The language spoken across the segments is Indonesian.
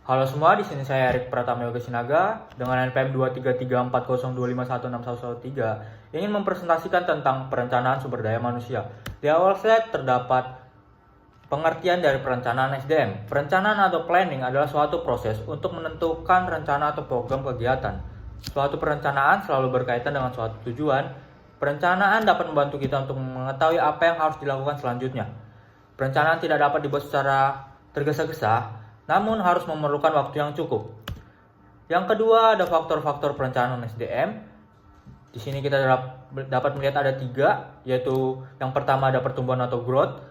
Halo semua, di sini saya Erik Pratama Yoga Sinaga dengan NPM 23340251613 ingin mempresentasikan tentang perencanaan sumber daya manusia. Di awal slide terdapat pengertian dari perencanaan SDM. Perencanaan atau planning adalah suatu proses untuk menentukan rencana atau program kegiatan. Suatu perencanaan selalu berkaitan dengan suatu tujuan. Perencanaan dapat membantu kita untuk mengetahui apa yang harus dilakukan selanjutnya. Perencanaan tidak dapat dibuat secara tergesa-gesa, namun harus memerlukan waktu yang cukup. Yang kedua, ada faktor-faktor perencanaan SDM. Di sini kita dapat melihat ada 3, yaitu yang pertama ada pertumbuhan atau growth.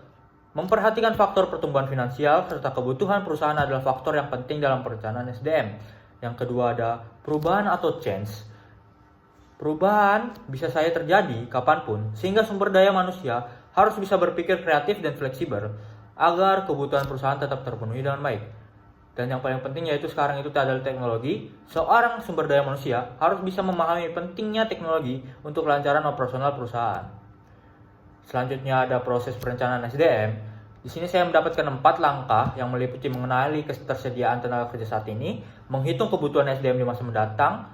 Memperhatikan faktor pertumbuhan finansial serta kebutuhan perusahaan adalah faktor yang penting dalam perencanaan SDM. Yang kedua ada perubahan atau change. Perubahan bisa saja terjadi kapanpun, sehingga sumber daya manusia harus bisa berpikir kreatif dan fleksibel agar kebutuhan perusahaan tetap terpenuhi dengan baik. Dan yang paling penting yaitu sekarang itu adalah teknologi. Seorang sumber daya manusia harus bisa memahami pentingnya teknologi untuk kelancaran operasional perusahaan. Selanjutnya ada proses perencanaan SDM. Di sini saya mendapatkan 4 langkah yang meliputi mengenali ketersediaan tenaga kerja saat ini, menghitung kebutuhan SDM di masa mendatang,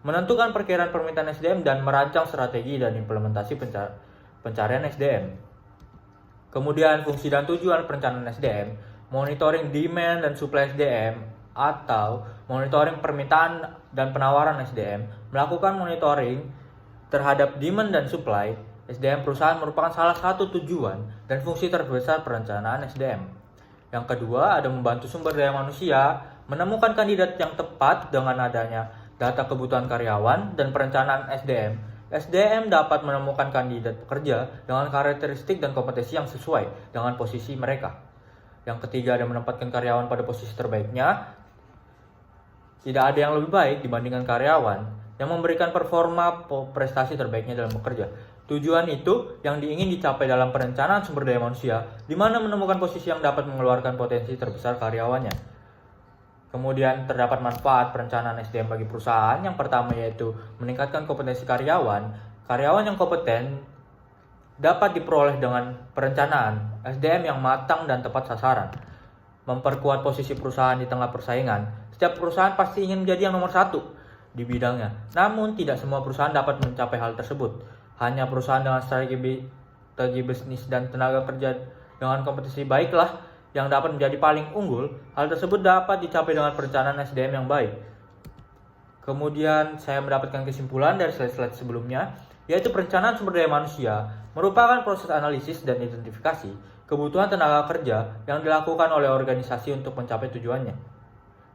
menentukan perkiraan permintaan SDM, dan merancang strategi dan implementasi pencarian SDM. Kemudian fungsi dan tujuan perencanaan SDM. Monitoring demand dan supply SDM atau monitoring permintaan dan penawaran SDM. Melakukan monitoring terhadap demand dan supply SDM perusahaan merupakan salah satu tujuan dan fungsi terbesar perencanaan SDM. Yang kedua, ada membantu sumber daya manusia menemukan kandidat yang tepat. Dengan adanya data kebutuhan karyawan dan perencanaan SDM dapat menemukan kandidat pekerja dengan karakteristik dan kompetensi yang sesuai dengan posisi mereka. Yang ketiga, ada menempatkan karyawan pada posisi terbaiknya. Tidak ada yang lebih baik dibandingkan karyawan yang memberikan performa prestasi terbaiknya dalam bekerja. Tujuan itu yang ingin dicapai dalam perencanaan sumber daya manusia, di mana menemukan posisi yang dapat mengeluarkan potensi terbesar karyawannya. Kemudian terdapat manfaat perencanaan SDM bagi perusahaan. Yang pertama yaitu meningkatkan kompetensi karyawan. Karyawan yang kompeten dapat diperoleh dengan perencanaan SDM yang matang dan tepat sasaran. Memperkuat posisi perusahaan di tengah persaingan. Setiap perusahaan pasti ingin menjadi yang nomor 1 di bidangnya. Namun tidak semua perusahaan dapat mencapai hal tersebut. Hanya perusahaan dengan strategi bisnis dan tenaga kerja dengan kompetensi baiklah yang dapat menjadi paling unggul. Hal tersebut dapat dicapai dengan perencanaan SDM yang baik. Kemudian saya mendapatkan kesimpulan dari slide-slide sebelumnya, yaitu perencanaan sumber daya manusia merupakan proses analisis dan identifikasi kebutuhan tenaga kerja yang dilakukan oleh organisasi untuk mencapai tujuannya.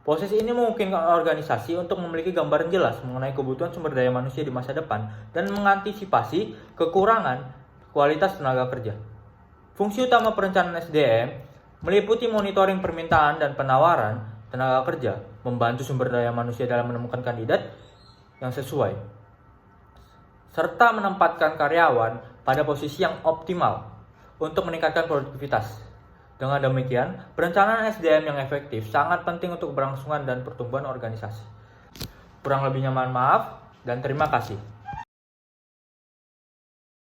Proses ini memungkinkan organisasi untuk memiliki gambaran jelas mengenai kebutuhan sumber daya manusia di masa depan dan mengantisipasi kekurangan kualitas tenaga kerja. Fungsi utama perencanaan SDM meliputi monitoring permintaan dan penawaran tenaga kerja, membantu sumber daya manusia dalam menemukan kandidat yang sesuai, serta menempatkan karyawan pada posisi yang optimal untuk meningkatkan produktivitas. Dengan demikian, perencanaan SDM yang efektif sangat penting untuk keberlangsungan dan pertumbuhan organisasi. Kurang lebihnya mohon maaf dan terima kasih.